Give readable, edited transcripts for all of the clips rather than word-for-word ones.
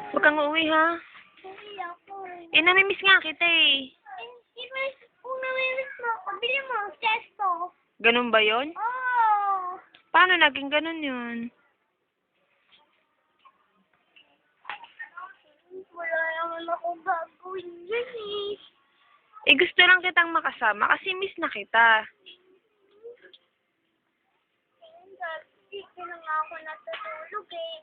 Huwag kang uuwi, ha? Uwi ako. Namimiss nga kita, eh. Kung namimiss mo ako, bili mo ang testo. Ganun ba yon? Oh. Paano naging ganun yun? Wala naman akong gagawin dyan eh. Gusto lang kitang makasama kasi miss na kita. Hindi ko na nga ako natutulog eh.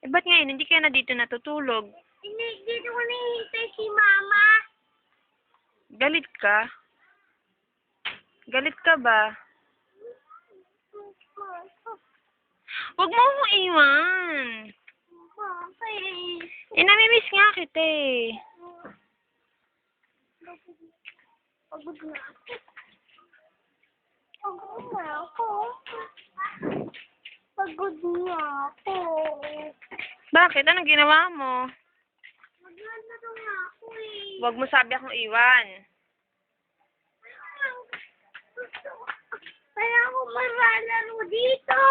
Ba't ngayon hindi ka na dito natutulog? Hindi, dito ko nahihintay si Mama. Galit ka? Galit ka ba? Huwag mo akong iwan. Bakit? Namimiss nga kita, eh. Pagod na ako. Pagod na ako. Pagod na ako. Bakit? Anong ginawa mo? Maglalaro na ako eh. Huwag mo sabi akong iwan. Kaya ako maralaro dito.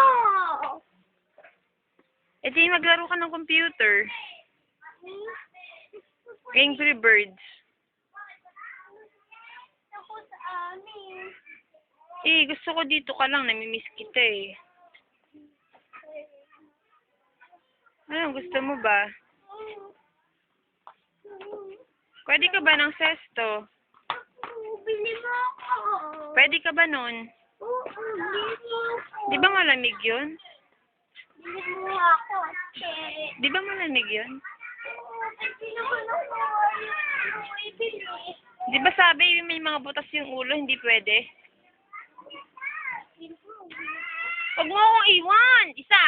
Di maglaro ka ng computer. Angry Birds. Ako sa amin. Gusto ko dito ka lang. Namimiss kita, eh. Ano, gusto mo ba? Pwede ka ba ng sesto? Bili mo ako. Pwede ka ba nun? Oo, bili mo ako. Di ba malamig yun? Bili mo ako. Di ba malamig yun? Oo, kasi naman ako ayaw ibili. Di ba sabi may mga butas yung ulo, hindi pwede? Huwag mo akong iwan! Isa!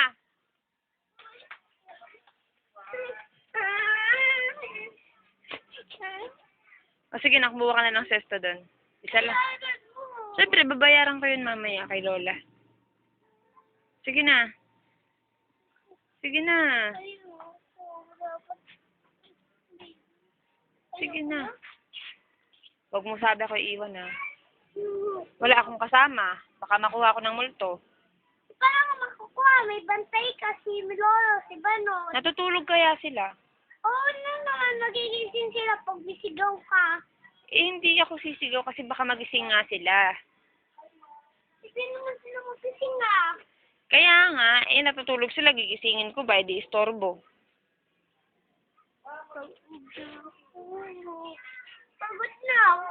O sige, nakumuha ka na ng sesto doon. Isa lang. Siyempre, babayaran ko yun mamaya kay Lola. Sige na. Sige na. Sige na. Huwag mo sabi ako iwan, ha. Wala akong kasama. Baka makuha ko ng multo. Paano ka makukuha? May bantay ka si Lolo, si Banon. Natutulog kaya sila? Oo naman, magigising sila pag bisigaw ka. Hindi ako sisigaw kasi baka magising nga sila. Hindi naman sila magising ah. Kaya nga, natutulog sila, gigisingin ko ba, di istorbo. Pagod na ako.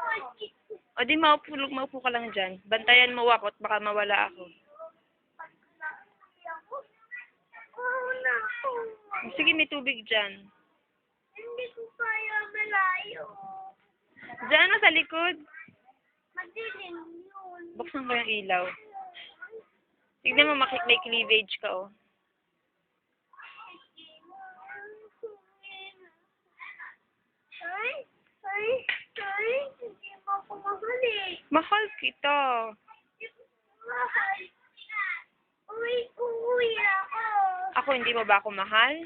O di maupo ka lang dyan. Bantayan mo ako at baka mawala ako. Oo na ako. Sige, may tubig dyan. Hindi ko kaya malayo. Dyan sa likod. Madilim yun. Buksan ko yung ilaw. Tignan mo, may cleavage ka, oh. Ay, hindi mo ako mahal eh. Mahal kita. Mahal. Uwi ako. Ako, hindi mo ba ako mahal?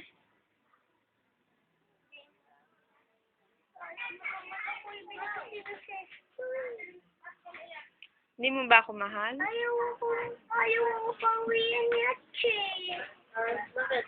Hindi mo ba ako mahal? Ayaw ko pauwiin niya, Che. Bakit?